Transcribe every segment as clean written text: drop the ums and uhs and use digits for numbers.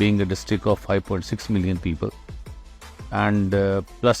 being a district of 5.6 million people and plus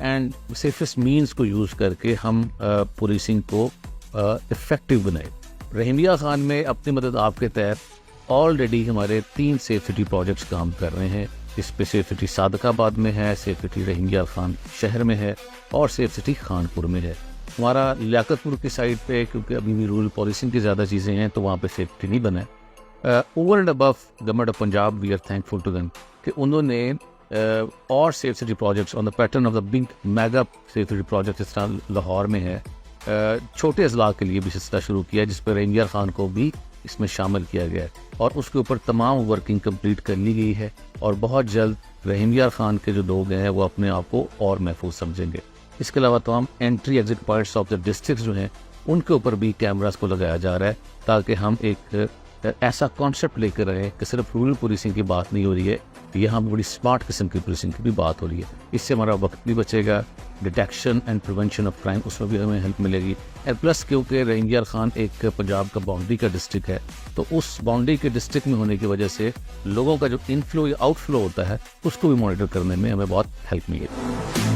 and safest means کو use کر کے ہم پولیسنگ کو افیکٹو بنائیں. رحیمیہ خان میں اپنی مدد آپ کے تحت آلریڈی ہمارے 3 سیف سٹی پروجیکٹس کام کر رہے ہیں. اس پہ سیف سٹی صادق آباد میں ہے, سیف سٹی رحیمیہ خان شہر میں ہے اور سیف سٹی خانپور میں ہے. ہمارا لیاقت پور کی سائڈ پہ کیونکہ ابھی بھی رول پالیسنگ کی زیادہ چیزیں ہیں تو وہاں پہ سیف سٹی نہیں بنا ہے. Over and above government of Punjab we are thankful to them کہ انہوں نے اور safe city projects on the pattern of the big mega safe city project جس طرح لاہور میں ہے چھوٹے اضلاع کے لیے بھی سلسلہ شروع کیا جس پہ رحیمیہ خان کو بھی اس میں شامل کیا گیا ہے اور اس کے اوپر تمام ورکنگ کمپلیٹ کر لی گئی ہے اور بہت جلد رحیمیہ خان کے جو لوگ ہیں وہ اپنے آپ کو اور محفوظ سمجھیں گے. اس کے علاوہ تمام entry exit points of the district جو ہیں ان کے اوپر بھی کیمراز کو لگایا جا رہا ہے تاکہ ہم ایک ایسا کانسیپٹ لے کر رہیں کہ صرف رورل پولیسنگ کی بات نہیں ہو رہی ہے, یہاں بڑی اسمارٹ قسم کی پولیسنگ کی بھی بات ہو رہی ہے. اس سے ہمارا وقت بھی بچے گا, detection and prevention of crime اس میں بھی ہمیں ہیلپ ملے گی. اینڈ پلس کیونکہ رحیمیہ خان ایک پنجاب کا باؤنڈری کا ڈسٹرکٹ ہے تو اس باؤنڈری کے ڈسٹرکٹ میں ہونے کی وجہ سے لوگوں کا جو انفلو یا آؤٹ فلو ہوتا ہے اس کو بھی مانیٹر کرنے میں ہمیں بہت ہیلپ ملے گی.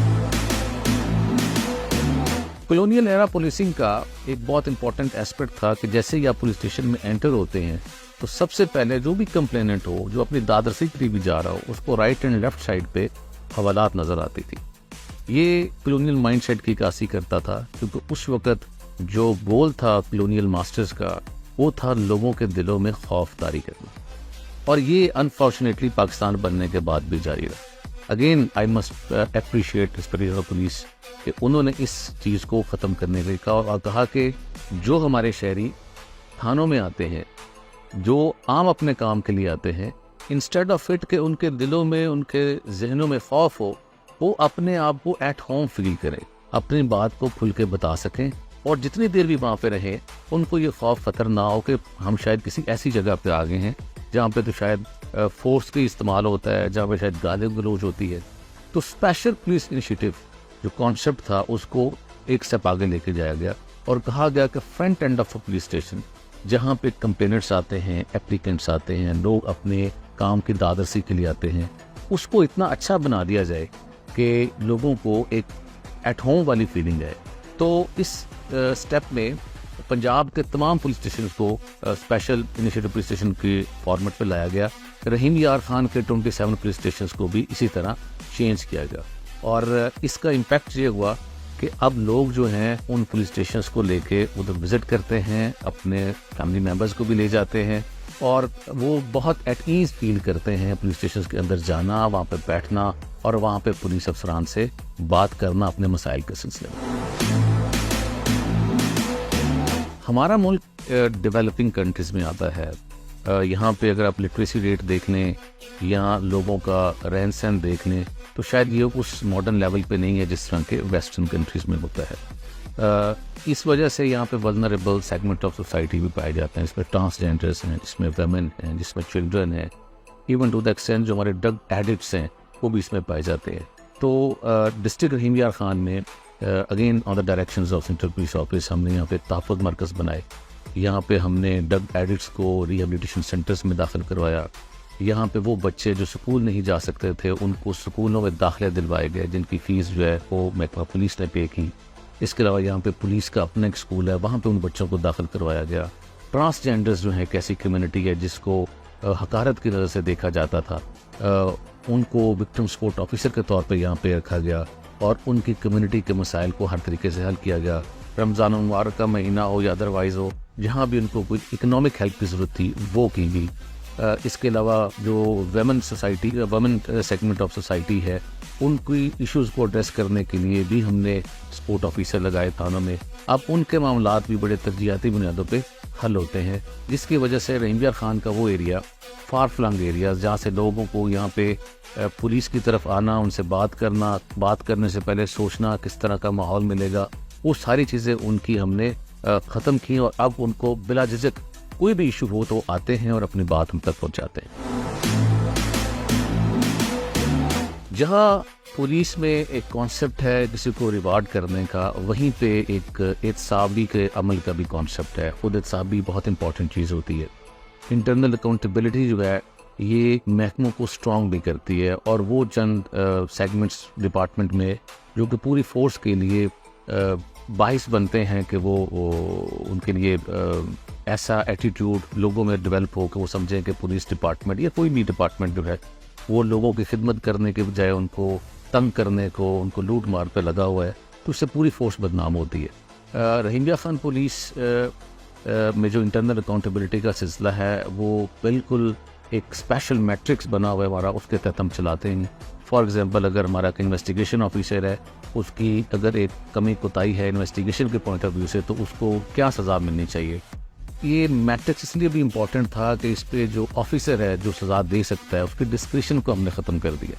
کلونیل ایرا پولیسنگ کا ایک بہت امپورٹنٹ ایسپیکٹ تھا کہ جیسے ہی آپ پولیس اسٹیشن میں انٹر ہوتے ہیں تو سب سے پہلے جو بھی کمپلیننٹ ہو جو اپنی دادرسی کے لیے بھی جا رہا ہو اس کو رائٹ اینڈ لیفٹ سائڈ پہ حوالات نظر آتی تھی. یہ کلونیل مائنڈ سیٹ کی عکاسی کرتا تھا کیونکہ اس وقت جو گول تھا کلونیل ماسٹرز کا وہ تھا لوگوں کے دلوں میں خوف طاری کرنا اور یہ انفارچونیٹلی پاکستان بننے کے بعد بھی جاری رہا. Again I must appreciate police کہ انہوں نے اس چیز کو ختم کرنے کے لیے کہا اور کہا کہ جو ہمارے شہری تھانوں میں آتے ہیں جو عام اپنے کام کے لیے آتے ہیں انسٹیڈ آف اٹ کہ ان کے دلوں میں ان کے ذہنوں میں خوف ہو وہ اپنے آپ کو ایٹ ہوم فیل کریں, اپنی بات کو کھل کے بتا سکیں اور جتنی دیر بھی وہاں پہ رہیں ان کو یہ خوف خطر نہ ہو کہ ہم شاید کسی ایسی جگہ پہ آ گئے ہیں جہاں پہ تو شاید فورس کا استعمال ہوتا ہے, جہاں پہ شاید گالی گلوچ ہوتی ہے. تو اسپیشل پولیس انیشیٹو جو کانسیپٹ تھا اس کو ایک اسٹیپ آگے لے کے جایا گیا اور کہا گیا کہ front end of police station جہاں پہ کمپلینٹس آتے ہیں, اپلیکنٹس آتے ہیں, لوگ اپنے کام کی دادرسی کے لیے آتے ہیں, اس کو اتنا اچھا بنا دیا جائے کہ لوگوں کو ایک ایٹ ہوم والی فیلنگ ہے. تو اس اسٹیپ میں پنجاب کے تمام پولیس اسٹیشن کو اسپیشل انیشیٹو پولیس اسٹیشن کے فارمیٹ پہ لایا گیا. رحیم یار خان کے 27 پولیس اسٹیشنز کو بھی اسی طرح چینج کیا گیا اور اس کا امپیکٹ یہ ہوا کہ اب لوگ جو ہیں ان پولیس اسٹیشنز کو لے کے ادھر وزٹ کرتے ہیں, اپنے فیملی ممبرز کو بھی لے جاتے ہیں اور وہ بہت ایٹ ایز فیل کرتے ہیں پولیس اسٹیشنز کے اندر جانا, وہاں پہ بیٹھنا اور وہاں پہ پولیس افسران سے بات کرنا اپنے مسائل کے سلسلے میں. ہمارا ملک ڈیولپنگ کنٹریز میں آتا ہے. یہاں پہ اگر آپ لٹریسی ریٹ دیکھ لیں یا لوگوں کا رہن سہن دیکھ لیں تو شاید یہ اس ماڈرن لیول پہ نہیں ہے جس طرح کے ویسٹرن کنٹریز میں ہوتا ہے. اس وجہ سے یہاں پہ ولنریبل سیگمنٹ آف سوسائٹی بھی پائے جاتے ہیں, جس میں ٹرانسجینڈرس ہیں, جس میں ویمن ہیں, جس میں چلڈرن ہیں, ایون ٹو دا ایکسٹینٹ جو ہمارے ڈرگ ایڈکٹس ہیں وہ بھی اس میں پائے جاتے ہیں. تو ڈسٹرکٹ رحیم یار خان میں again on the directions of central police office ہم نے یہاں پہ تحفظ مرکز بنائے. یہاں پہ ہم نے ڈرگ ایڈکٹس کو ریہیبلیٹیشن سینٹرز میں داخل کروایا. یہاں پہ وہ بچے جو سکول نہیں جا سکتے تھے ان کو سکولوں میں داخلے دلوائے گئے جن کی فیس جو ہے وہ محکمہ پولیس نے پے کی. اس کے علاوہ یہاں پہ پولیس کا اپنا ایک سکول ہے, وہاں پہ ان بچوں کو داخل کروایا گیا. ٹرانسجینڈرز جو ہیں ایک ایسی کمیونٹی ہے جس کو حقارت کی نظر سے دیکھا جاتا تھا, ان کو وکٹم سپورٹ آفیسر کے طور پہ یہاں پہ رکھا گیا اور ان کی کمیونٹی کے مسائل کو ہر طریقے سے حل کیا گیا. رمضان المبارک کا مہینہ ہو یا ادروائز ہو, جہاں بھی ان کو کوئی اکنامک ہیلپ کی ضرورت تھی وہ کی گئی. اس کے علاوہ جو ویمن سیگمنٹ آف سوسائٹی ہے ان کی ایشوز کو ایڈریس کرنے کے لیے بھی ہم نے سپورٹ آفیسر لگائے تھانوں میں. اب ان کے معاملات بھی بڑے ترجیحاتی بنیادوں پہ حل ہوتے ہیں, جس کی وجہ سے رحیم یار خان کا وہ ایریا فار فلنگ ایریاز جہاں سے لوگوں کو یہاں پہ پولیس کی طرف آنا, ان سے بات کرنا, بات کرنے سے پہلے سوچنا کس طرح کا ماحول ملے گا, وہ ساری چیزیں ان کی ہم نے ختم کی اور اب ان کو بلا جھجک کوئی بھی ایشو ہو تو آتے ہیں اور اپنی بات ہم تک پہنچاتے ہیں. جہاں پولیس میں ایک کانسیپٹ ہے کسی کو ریوارڈ کرنے کا, وہیں پہ ایک احتسابی کے عمل کا بھی کانسیپٹ ہے. خود احتسابی بہت امپورٹنٹ چیز ہوتی ہے. انٹرنل اکاؤنٹیبلٹی جو ہے یہ محکموں کو اسٹرانگ بھی کرتی ہے، اور وہ چند سیگمنٹس ڈپارٹمنٹ میں جو کہ پوری فورس کے لیے باعث بنتے ہیں کہ وہ ان کے لیے ایسا ایٹیٹیوڈ لوگوں میں ڈیولپ ہو کہ وہ سمجھیں کہ پولیس ڈپارٹمنٹ یا کوئی بھی ڈپارٹمنٹ جو ہے وہ لوگوں کی خدمت کرنے کے بجائے ان کو تنگ کرنے کو، ان کو لوٹ مار پہ لگا ہوا ہے، تو اس سے پوری فورس بدنام ہوتی ہے۔ رحیمیہ خان پولیس میں جو انٹرنل اکاؤنٹیبلٹی کا سلسلہ ہے وہ بالکل ایک اسپیشل میٹرکس بنا ہوا ہے ہمارا، اس کے تحت ہم چلاتے ہیں۔ فار ایگزامپل اگر ہمارا ایک انویسٹیگیشن آفیسر ہے، اس کی اگر ایک کمی کوتاہی ہے انویسٹیگیشن کے پوائنٹ آف ویو سے، تو اس کو کیا سزا ملنی چاہیے۔ یہ میٹرکس اس لیے بھی امپورٹنٹ تھا کہ اس پہ جو آفیسر ہے جو سزا دے سکتا ہے اس کی ڈسکریشن کو ہم نے ختم کر دیا۔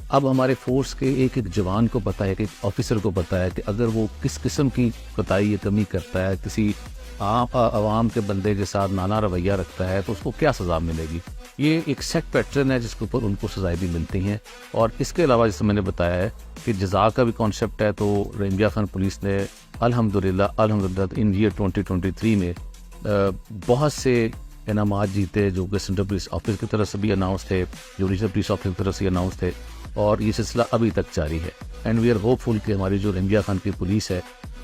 اب ہمارے فورس کے ایک ایک جوان کو پتہ ہے، کہ ایک آفیسر کو پتہ ہے کہ اگر وہ کس قسم کی کوتاہی یا کمی کرتا ہے، کسی عوام کے بندے کے ساتھ نانا رویہ رکھتا ہے، تو اس کو کیا سزا ملے گی۔ یہ ایک سیٹ پیٹرن ہے جس کے اوپر ان کو سزائیں بھی ملتی ہیں۔ اور اس کے علاوہ جیسے میں نے بتایا ہے کہ جزا کا بھی کانسیپٹ ہے، تو رحیمیہ خان پولیس نے الحمدللہ ان ایئر 2023 میں بہت سے انعامات جیتے، جو کہ سینٹرل پولیس آفس کی طرف سے بھی اناؤنس تھے، جو ریجنل پولیس آفس کی طرف سے اناؤنس تھے، اور یہ سلسلہ ابھی تک جاری ہے۔ اینڈ وی آر ہوپ فل کہ ہماری جو رحیمیہ خان کی پولیس ہے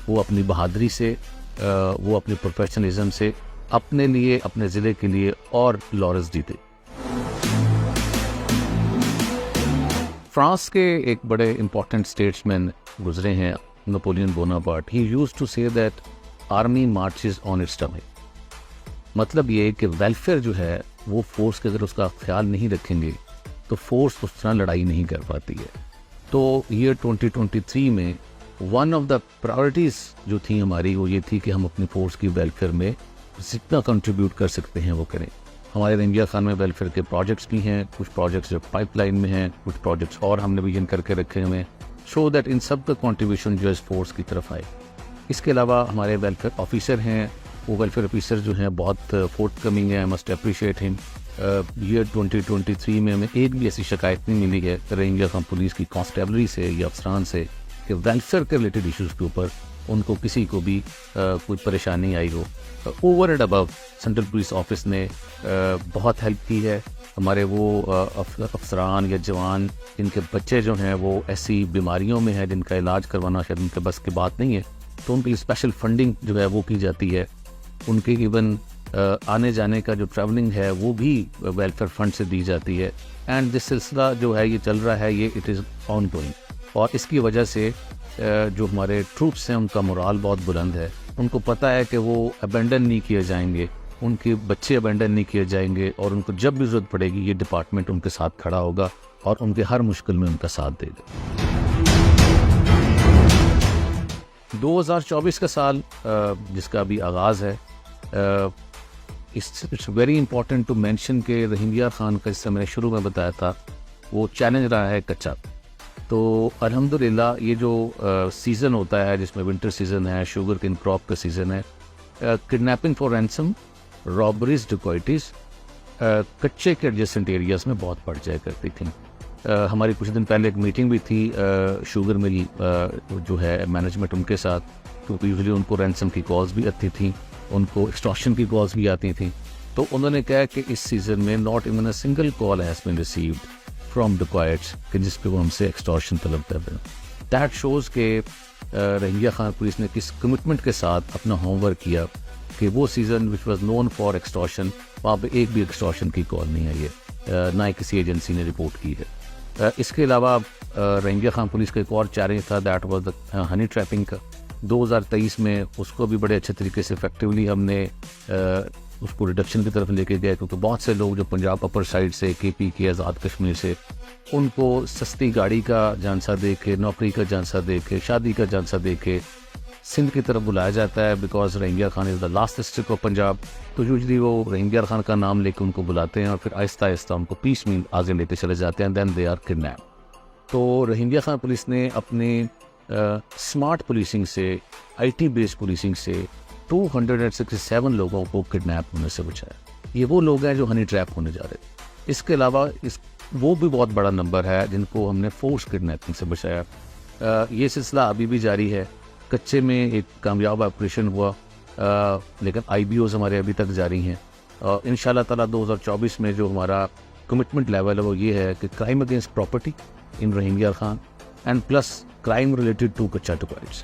وہ اپنی بہادری سے، وہ اپنی پروفیشنلزم سے اپنے لیے، اپنے ضلع کے لیے اور لارز جیتے۔ فرانس کے ایک بڑے امپورٹنٹ اسٹیٹسمین گزرے ہیں، Napoleon Bonaparte. He used to say that army marches on its stomach. مطلب یہ کہ ویلفیئر جو ہے وہ فورس کے اگر اس کا خیال نہیں رکھیں گے تو فورس اس طرح لڑائی نہیں کر پاتی ہے۔ تو ایئر 2023 میں ون آف دا پرائورٹیز جو تھیں ہماری، وہ یہ تھی کہ ہم اپنی فورس کی ویلفیئر میں جتنا کنٹریبیوٹ کر سکتے ہیں وہ کریں۔ ہمارے رحیمیہ خان میں ویلفیئر کے پروجیکٹس بھی ہیں، کچھ پروجیکٹس جو پائپ لائن میں ہیں، کچھ پروجیکٹس اور ہم نے ویژن کر کے رکھے ہوئے ہیں، سو دیٹ ان سب کا کنٹریبیوشن جو ہے فورس کی طرف آئے۔ اس کے علاوہ ہمارے ویلفیئر آفیسر ہیں، وہ ویلفیئر آفیسر جو ہیں بہت فورتھ کمنگ ہے، آئی مسٹ اپریشیٹ ہم۔ ایئر 2023 میں ہمیں ایک بھی ایسی شکایت نہیں ملی ہے رحیمیہ خان پولیس کی کانسٹیبلری سے یا افسران سے کہ ویلفیئر کے ریلیٹڈ ایشوز کے اوپر ان کو کسی کو بھی کوئی پریشانی آئی ہو۔ Over and above central police office نے بہت ہیلپ کی ہے۔ ہمارے وہ افسران یا جوان جن کے بچے جو ہیں وہ ایسی بیماریوں میں ہیں جن کا علاج کروانا شاید ان کے بس کی بات نہیں ہے، تو ان کے لیے اسپیشل فنڈنگ جو ہے وہ کی جاتی ہے۔ ان کے ایون آنے جانے کا جو ٹریولنگ ہے وہ بھی ویلفیئر فنڈ سے دی جاتی ہے۔ اینڈ دس سلسلہ جو ہے یہ چل رہا ہے، یہ اٹ از آن گوئنگ، اور اس کی وجہ سے جو ہمارے ٹروپس ہیں ان کا مورال بہت بلند ہے۔ ان کو پتہ ہے کہ وہ ابینڈن نہیں کیے جائیں گے، ان کے بچے ابینڈن نہیں کیے جائیں گے، اور ان کو جب بھی ضرورت پڑے گی یہ ڈپارٹمنٹ ان کے ساتھ کھڑا ہوگا اور ان کے ہر مشکل میں ان کا ساتھ دے گا۔ 2024 کا سال جس کا ابھی آغاز ہے، it's very important to mention کہ رحیمیہ خان کا، جس سے میں نے شروع میں بتایا تھا، وہ چیلنج رہا ہے کچا۔ تو الحمدللہ یہ جو سیزن ہوتا ہے جس میں ونٹر سیزن ہے، شوگر کین کراپ کا سیزن ہے، کڈنیپنگ فار رینسم، رابریز، ڈکوائٹیز کچے کے ایڈجسٹنٹ ایریاز میں بہت بڑھ جایا کرتی تھیں۔ ہماری کچھ دن پہلے ایک میٹنگ بھی تھی شوگر مل جو ہے مینجمنٹ ان کے ساتھ، کیونکہ یوزلی ان کو رینسم کی کالز بھی آتی تھیں، ان کو ایکسٹارشن کی کالز بھی آتی تھیں۔ تو انہوں نے کہا کہ اس سیزن میں not even a single call has been received from dacoits کہ جس پہ وہ ہم سے ایکسٹارشن طلب کر رہے ہیں۔ دیٹ شوز کہ رحیمیہ خان پولیس نے کس کمٹمنٹ کے ساتھ اپنا ہوم ورک کیا، کہ وہ season which was known for extortion, وہاں پہ ایک بھی ایکسٹارشن کی کال نہیں آئی ہے، نہ ہی کسی ایجنسی نے رپورٹ کی ہے۔ اس کے علاوہ رحیمیہ خان پولیس کا ایک اور چیلنج تھا، دیٹ واز ہنی ٹریپنگ کا۔ 2023 میں اس کو بھی بڑے اچھے طریقے سے افیکٹولی ہم نے اس کو ریڈکشن کی طرف لے کے گئے، کیونکہ بہت سے لوگ جو پنجاب اپر سائڈ سے، کے پی کے، آزاد کشمیر سے، ان کو سستی گاڑی کا جھانسا دے کے، نوکری کا جھانسا دے کے، شادی کا جھانسا دے کے سندھ کی طرف بلایا جاتا ہے، because Rahimia Khan is the last district of Punjab. تو یوزلی وہ رحیمیہ خان کا نام لے کے ان کو بلاتے ہیں اور پھر آہستہ آہستہ ان کو پیس میل آگے لیتے چلے جاتے ہیں، دین دے آر کڈنیپ۔ تو رحیمیہ خان پولیس نے اپنے اسمارٹ پولیسنگ سے، آئی ٹی بیسڈ پولیسنگ سے 267 لوگوں کو کڈنیپ ہونے سے بچایا۔ یہ وہ لوگ ہیں جو ہنی ٹریپ ہونے جا رہے تھے۔ اس کے علاوہ وہ بھی بہت بڑا نمبر ہے جن کو ہم نے فورس کڈنیپنگ سے بچایا۔ یہ سلسلہ ابھی بھی جاری ہے۔ کچے میں ایک کامیاب آپریشن ہوا، لیکن آئی بی اوز ہمارے ابھی تک جاری ہیں، اور ان شاء اللہ تعالیٰ 2024 میں جو ہمارا کمٹمنٹ لیول ہے وہ یہ ہے کہ crime against property in Rahim Yar Khan and plus crime related to Kacha to rights.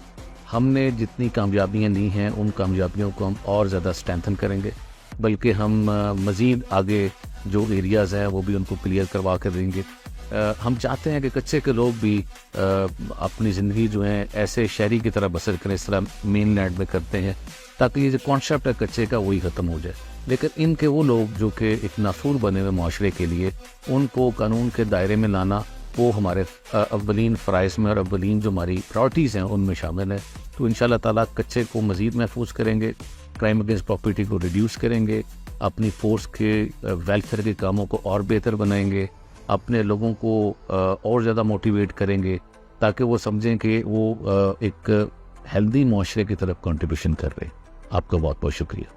ہم نے جتنی کامیابیاں لی ہیں ان کامیابیوں کو ہم اور زیادہ اسٹرینتھن کریں گے, بلکہ ہم مزید آگے جو ایریاز ہیں وہ بھی ان کو کلیئر کروا کر دیں گے. ہم چاہتے ہیں کہ کچے کے لوگ بھی اپنی زندگی جو ہے ایسے شہری کی طرح بسر کریں, اس طرح مین لینڈ میں کرتے ہیں, تاکہ یہ جو کانسیپٹ ہے کچے کا وہی ختم ہو جائے. لیکن ان کے وہ لوگ جو کہ ایک نافور بنے ہوئے معاشرے کے لیے ان کو قانون کے دائرے میں لانا وہ ہمارے اولین فرائض میں اور اولین جو ہماری پرائرٹیز ہیں ان میں شامل ہے. تو انشاءاللہ تعالیٰ کچے کو مزید محفوظ کریں گے, کرائم اگینسٹ پراپرٹی کو ریڈیوس کریں گے, اپنی فورس کے ویلفیئر کے کاموں کو اور بہتر بنائیں گے, اپنے لوگوں کو اور زیادہ موٹیویٹ کریں گے تاکہ وہ سمجھیں کہ وہ ایک ہیلدی معاشرے کی طرف کنٹریبیوشن کر رہے ہیں. آپ کا بہت بہت شکریہ.